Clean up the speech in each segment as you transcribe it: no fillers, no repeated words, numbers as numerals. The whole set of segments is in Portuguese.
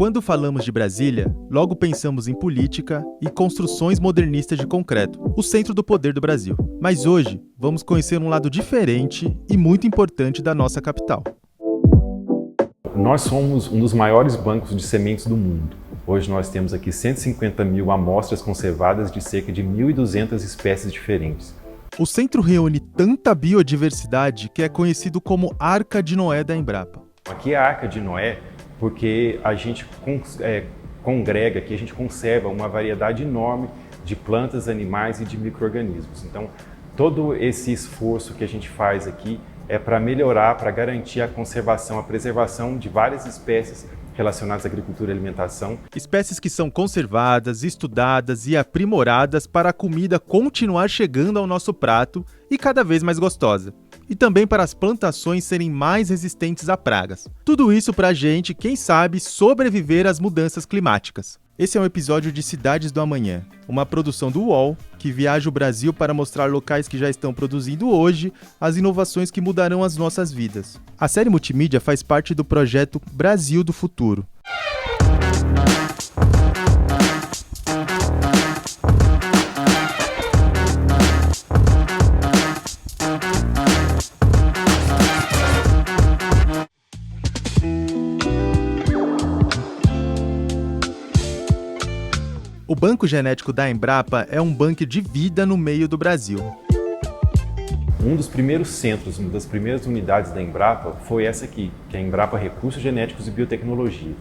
Quando falamos de Brasília, logo pensamos em política e construções modernistas de concreto, o centro do poder do Brasil. Mas hoje, vamos conhecer um lado diferente e muito importante da nossa capital. Nós somos um dos maiores bancos de sementes do mundo. Hoje nós temos aqui 150 mil amostras conservadas de cerca de 1.200 espécies diferentes. O centro reúne tanta biodiversidade que é conhecido como Arca de Noé da Embrapa. Aqui é a Arca de Noé porque a gente congrega, aqui a gente conserva uma variedade enorme de plantas, animais e de micro-organismos. Então, todo esse esforço que a gente faz aqui é para melhorar, para garantir a conservação, a preservação de várias espécies relacionadas à agricultura e alimentação. Espécies que são conservadas, estudadas e aprimoradas para a comida continuar chegando ao nosso prato e cada vez mais gostosa. E também para as plantações serem mais resistentes a pragas. Tudo isso para a gente, quem sabe, sobreviver às mudanças climáticas. Esse é um episódio de Cidades do Amanhã, uma produção do UOL, que viaja o Brasil para mostrar locais que já estão produzindo hoje as inovações que mudarão as nossas vidas. A série multimídia faz parte do projeto Brasil do Futuro. O Banco Genético da Embrapa é um banco de vida no meio do Brasil. Um dos primeiros centros, uma das primeiras unidades da Embrapa foi essa aqui, que é a Embrapa Recursos Genéticos e Biotecnologia.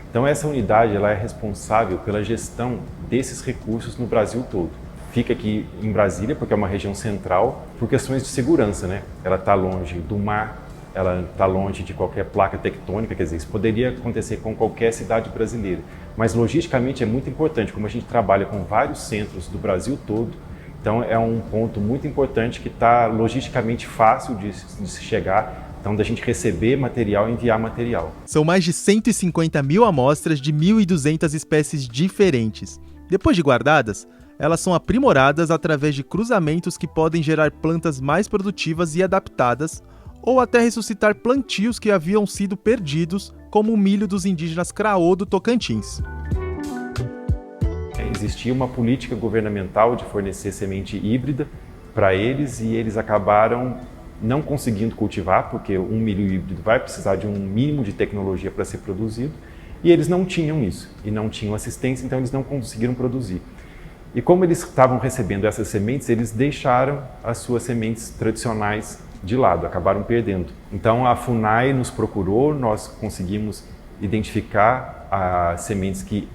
Então essa unidade ela é responsável pela gestão desses recursos no Brasil todo. Fica aqui em Brasília, porque é uma região central, por questões de segurança, né? Ela está longe do mar, ela está longe de qualquer placa tectônica, quer dizer, isso poderia acontecer com qualquer cidade brasileira. Mas logisticamente é muito importante, como a gente trabalha com vários centros do Brasil todo, então é um ponto muito importante que está logisticamente fácil de se chegar, então da gente receber material e enviar material. São mais de 150 mil amostras de 1.200 espécies diferentes. Depois de guardadas, elas são aprimoradas através de cruzamentos que podem gerar plantas mais produtivas e adaptadas, ou até ressuscitar plantios que haviam sido perdidos, como o milho dos indígenas Craô do Tocantins. Existia uma política governamental de fornecer semente híbrida para eles e eles acabaram não conseguindo cultivar, porque um milho híbrido vai precisar de um mínimo de tecnologia para ser produzido, e eles não tinham isso, e não tinham assistência, então eles não conseguiram produzir. E como eles estavam recebendo essas sementes, eles deixaram as suas sementes tradicionais de lado, acabaram perdendo. Então a FUNAI nos procurou, nós conseguimos identificar as sementes que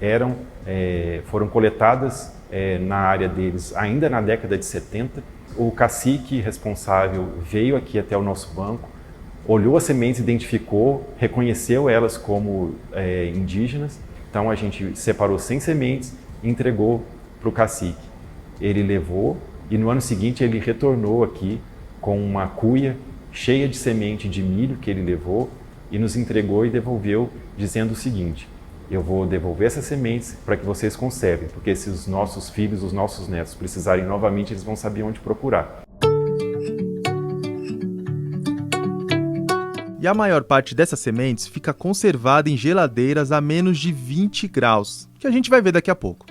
foram coletadas na área deles ainda na década de 70. O cacique responsável veio aqui até o nosso banco, olhou as sementes, identificou, reconheceu elas como indígenas. Então a gente separou 100 sementes e entregou para o cacique. Ele levou e no ano seguinte ele retornou aqui com uma cuia cheia de semente de milho que ele levou e nos entregou e devolveu dizendo o seguinte: eu vou devolver essas sementes para que vocês conservem, porque se os nossos filhos, os nossos netos precisarem novamente, eles vão saber onde procurar. E a maior parte dessas sementes fica conservada em geladeiras a menos de 20 graus, que a gente vai ver daqui a pouco.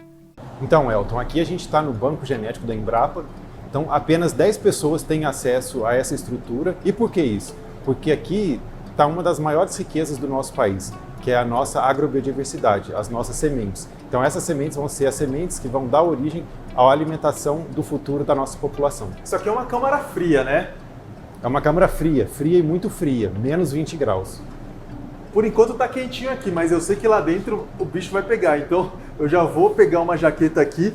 Então, Elton, aqui a gente está no Banco Genético da Embrapa. Então, apenas 10 pessoas têm acesso a essa estrutura. E por que isso? Porque aqui está uma das maiores riquezas do nosso país, que é a nossa agrobiodiversidade, as nossas sementes. Então, essas sementes vão ser as sementes que vão dar origem à alimentação do futuro da nossa população. Isso aqui é uma câmara fria, né? É uma câmara fria e muito fria, menos 20 graus. Por enquanto tá quentinho aqui, mas eu sei que lá dentro o bicho vai pegar. Então, eu já vou pegar uma jaqueta aqui.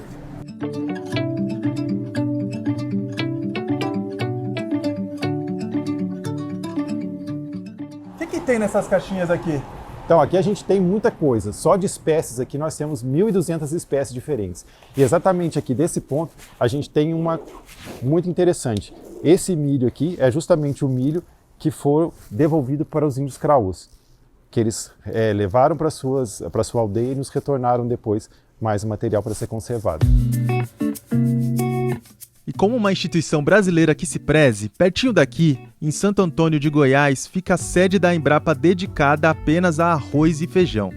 O que tem nessas caixinhas aqui? Então aqui a gente tem muita coisa, só de espécies aqui nós temos 1.200 espécies diferentes. E exatamente aqui desse ponto a gente tem uma muito interessante. Esse milho aqui é justamente o milho que foi devolvido para os índios Craôs, que eles levaram para sua aldeia e nos retornaram depois mais material para ser conservado. E como uma instituição brasileira que se preze, pertinho daqui, em Santo Antônio de Goiás, fica a sede da Embrapa dedicada apenas a arroz e feijão.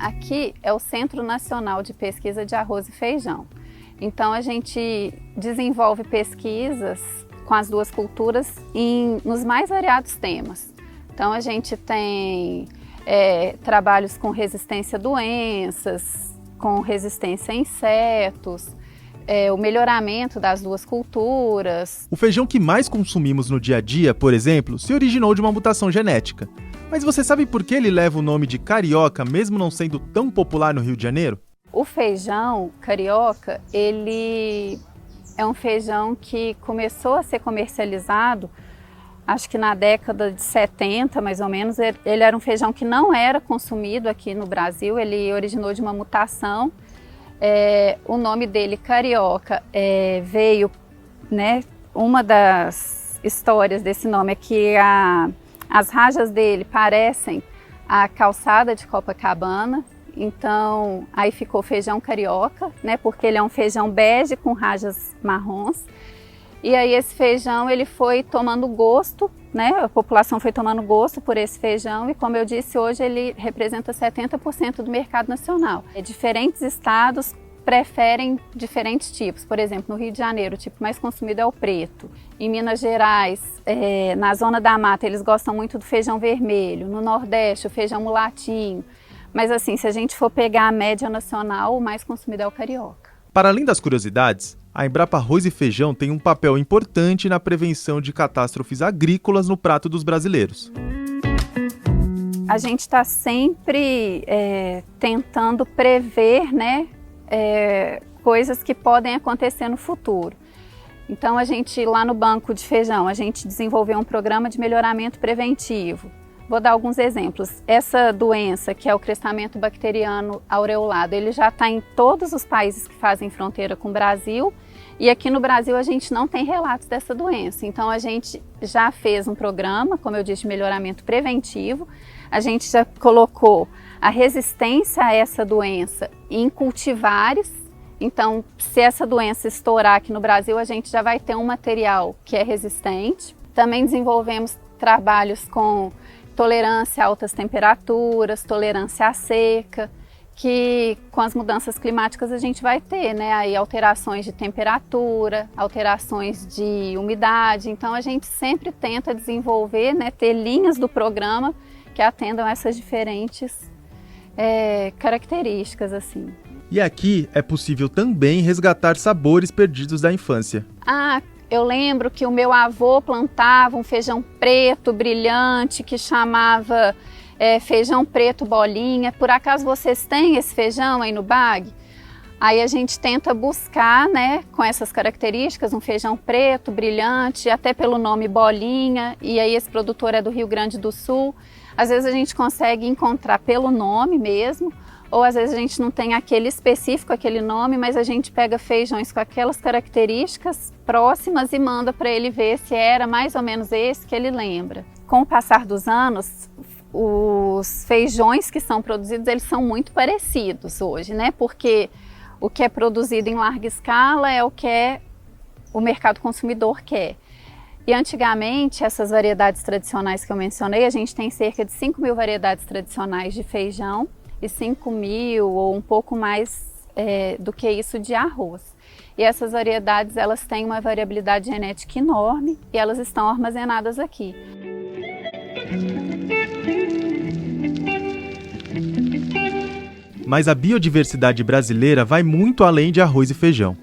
Aqui é o Centro Nacional de Pesquisa de Arroz e Feijão. Então a gente desenvolve pesquisas com as duas culturas nos mais variados temas. Então a gente tem trabalhos com resistência a doenças, com resistência a insetos, o melhoramento das duas culturas. O feijão que mais consumimos no dia a dia, por exemplo, se originou de uma mutação genética. Mas você sabe por que ele leva o nome de carioca, mesmo não sendo tão popular no Rio de Janeiro? O feijão carioca, ele é um feijão que começou a ser comercializado, acho que na década de 70, mais ou menos. Ele era um feijão que não era consumido aqui no Brasil, ele originou de uma mutação. O nome dele, carioca, veio, né, uma das histórias desse nome é que as rajas dele parecem a calçada de Copacabana, então aí ficou feijão carioca, né, porque ele é um feijão bege com rajas marrons. E aí esse feijão ele foi tomando gosto, né, a população foi tomando gosto por esse feijão e, como eu disse, hoje ele representa 70% do mercado nacional. Diferentes estados preferem diferentes tipos. Por exemplo, no Rio de Janeiro, o tipo mais consumido é o preto. Em Minas Gerais, na zona da mata, eles gostam muito do feijão vermelho. No Nordeste, o feijão mulatinho. Mas assim, se a gente for pegar a média nacional, o mais consumido é o carioca. Para além das curiosidades, a Embrapa Arroz e Feijão tem um papel importante na prevenção de catástrofes agrícolas no prato dos brasileiros. A gente está sempre tentando prever, né, coisas que podem acontecer no futuro. Então a gente, lá no Banco de Feijão, a gente desenvolveu um programa de melhoramento preventivo. Vou dar alguns exemplos. Essa doença, que é o crestamento bacteriano aureolado, ele já está em todos os países que fazem fronteira com o Brasil, e aqui no Brasil a gente não tem relatos dessa doença. Então a gente já fez um programa, como eu disse, de melhoramento preventivo. A gente já colocou a resistência a essa doença em cultivares. Então, se essa doença estourar aqui no Brasil, a gente já vai ter um material que é resistente. Também desenvolvemos trabalhos com tolerância a altas temperaturas, tolerância à seca, que com as mudanças climáticas a gente vai ter, né, aí alterações de temperatura, alterações de umidade. Então a gente sempre tenta desenvolver, né, ter linhas do programa que atendam essas diferentes características, assim. E aqui é possível também resgatar sabores perdidos da infância. Eu lembro que o meu avô plantava um feijão preto brilhante que chamava feijão preto bolinha. Por acaso vocês têm esse feijão aí no bag? Aí a gente tenta buscar, né, com essas características, um feijão preto brilhante, até pelo nome bolinha, e aí esse produtor é do Rio Grande do Sul. Às vezes a gente consegue encontrar pelo nome mesmo, ou às vezes a gente não tem aquele específico, aquele nome, mas a gente pega feijões com aquelas características próximas e manda para ele ver se era mais ou menos esse que ele lembra. Com o passar dos anos, os feijões que são produzidos, eles são muito parecidos hoje, né? Porque o que é produzido em larga escala é o que o mercado consumidor quer. E antigamente, essas variedades tradicionais que eu mencionei, a gente tem cerca de 5.000 variedades tradicionais de feijão, e 5.000 ou um pouco mais do que isso de arroz. E essas variedades, elas têm uma variabilidade genética enorme e elas estão armazenadas aqui. Mas a biodiversidade brasileira vai muito além de arroz e feijão.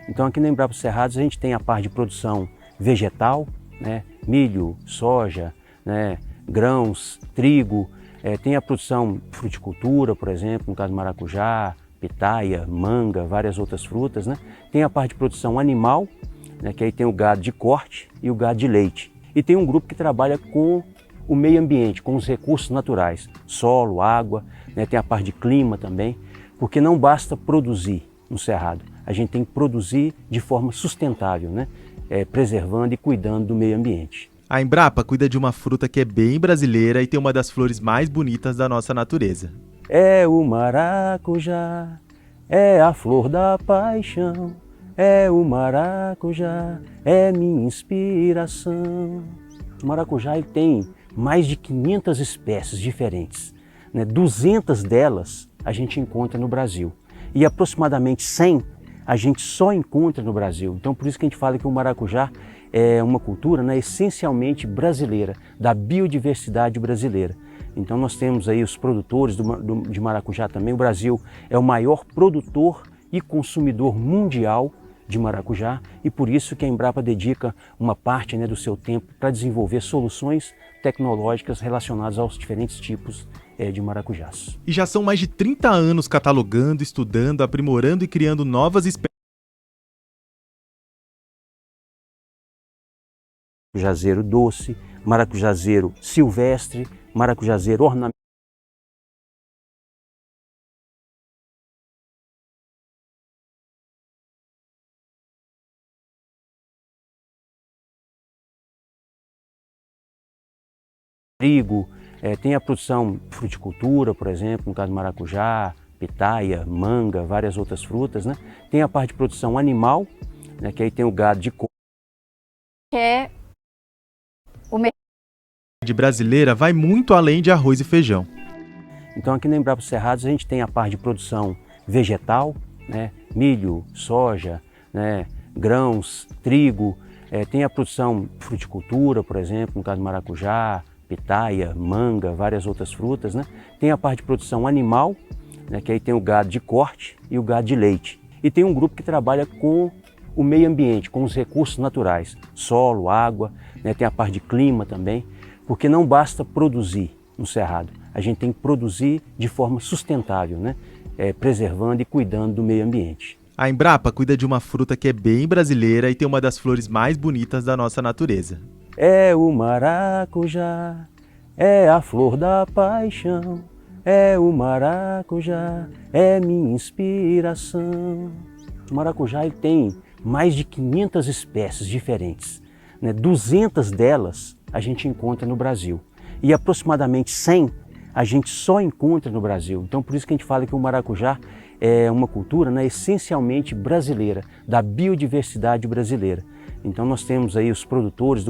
Então aqui na Embrapa Cerrados a gente tem a parte de produção vegetal, né, milho, soja, né, grãos, trigo. Tem a produção de fruticultura, por exemplo, no caso maracujá, pitaia, manga, várias outras frutas, né? Tem a parte de produção animal, né, que aí tem o gado de corte e o gado de leite. E tem um grupo que trabalha com o meio ambiente, com os recursos naturais, solo, água, né? Tem a parte de clima também, porque não basta produzir no cerrado, a gente tem que produzir de forma sustentável, né? Preservando e cuidando do meio ambiente. A Embrapa cuida de uma fruta que é bem brasileira e tem uma das flores mais bonitas da nossa natureza. É o maracujá, é a flor da paixão, é o maracujá, é minha inspiração. O maracujá ele tem mais de 500 espécies diferentes, né, 200 delas a gente encontra no Brasil e aproximadamente 100 a gente só encontra no Brasil. Então por isso que a gente fala que o maracujá é uma cultura, né, essencialmente brasileira, da biodiversidade brasileira. Então nós temos aí os produtores de maracujá também. O Brasil é o maior produtor e consumidor mundial de maracujá e por isso que a Embrapa dedica uma parte, né, do seu tempo para desenvolver soluções tecnológicas relacionadas aos diferentes tipos de maracujás. E já são mais de 30 anos catalogando, estudando, aprimorando e criando novas espécies. Maracujazeiro doce, maracujazeiro silvestre, maracujazeiro ornamental. Trigo, tem a produção de fruticultura, por exemplo, no caso do maracujá, pitaia, manga, várias outras frutas, né? Tem a parte de produção animal, né, que aí tem o gado de corte. O mercado Brasileira vai muito além de arroz e feijão. Então aqui na Embrapa Cerrados a gente tem a parte de produção vegetal, né, milho, soja, né, grãos, trigo, tem a produção de fruticultura, por exemplo, no caso do maracujá, pitaia, manga, várias outras frutas, né? Tem a parte de produção animal, né, que aí tem o gado de corte e o gado de leite. E tem um grupo que trabalha com o meio ambiente, com os recursos naturais, solo, água, né, tem a parte de clima também, porque não basta produzir no cerrado, a gente tem que produzir de forma sustentável, né, preservando e cuidando do meio ambiente. A Embrapa cuida de uma fruta que é bem brasileira e tem uma das flores mais bonitas da nossa natureza. É o maracujá, é a flor da paixão, é o maracujá, é minha inspiração. O maracujá ele tem mais de 500 espécies diferentes, né? 200 delas a gente encontra no Brasil e aproximadamente 100 a gente só encontra no Brasil. Então por isso que a gente fala que o maracujá é uma cultura, né, essencialmente brasileira, da biodiversidade brasileira. Então nós temos aí os produtores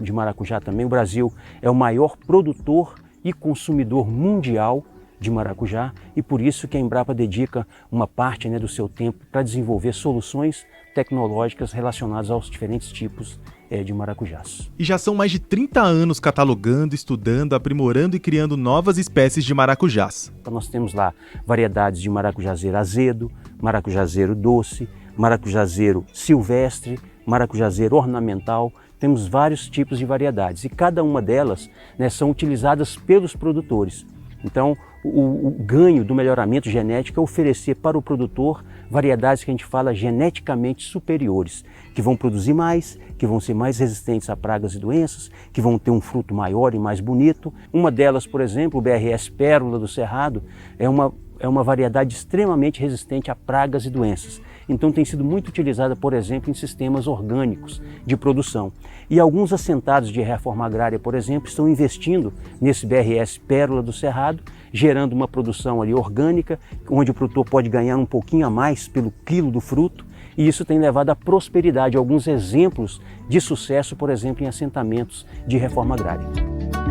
de maracujá também. O Brasil é o maior produtor e consumidor mundial de maracujá e por isso que a Embrapa dedica uma parte, né, do seu tempo para desenvolver soluções tecnológicas relacionadas aos diferentes tipos de maracujás. E já são mais de 30 anos catalogando, estudando, aprimorando e criando novas espécies de maracujás. Então nós temos lá variedades de maracujazeiro azedo, maracujazeiro doce, maracujazeiro silvestre, maracujazeiro ornamental. Temos vários tipos de variedades e cada uma delas, né, são utilizadas pelos produtores. Então o ganho do melhoramento genético é oferecer para o produtor variedades que a gente fala geneticamente superiores, que vão produzir mais, que vão ser mais resistentes a pragas e doenças, que vão ter um fruto maior e mais bonito. Uma delas, por exemplo, o BRS Pérola do Cerrado, é uma variedade extremamente resistente a pragas e doenças. Então tem sido muito utilizada, por exemplo, em sistemas orgânicos de produção. E alguns assentados de reforma agrária, por exemplo, estão investindo nesse BRS Pérola do Cerrado, gerando uma produção ali orgânica, onde o produtor pode ganhar um pouquinho a mais pelo quilo do fruto, e isso tem levado à prosperidade. Alguns exemplos de sucesso, por exemplo, em assentamentos de reforma agrária.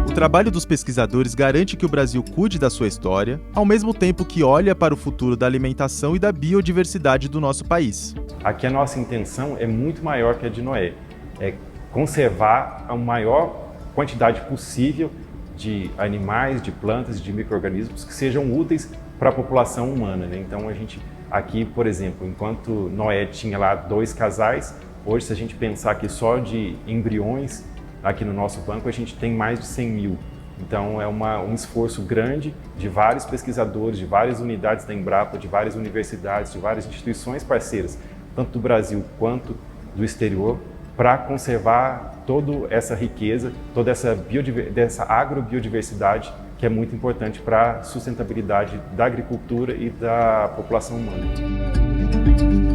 O trabalho dos pesquisadores garante que o Brasil cuide da sua história, ao mesmo tempo que olha para o futuro da alimentação e da biodiversidade do nosso país. Aqui a nossa intenção é muito maior que a de Noé, é conservar a maior quantidade possível de animais, de plantas, de micro-organismos que sejam úteis para a população humana, né? Então a gente aqui, por exemplo, enquanto Noé tinha lá 2 casais, hoje se a gente pensar aqui só de embriões, aqui no nosso banco a gente tem mais de 100 mil. Então é um esforço grande de vários pesquisadores, de várias unidades da Embrapa, de várias universidades, de várias instituições parceiras, tanto do Brasil quanto do exterior, para conservar toda essa riqueza, toda essa agrobiodiversidade que é muito importante para a sustentabilidade da agricultura e da população humana.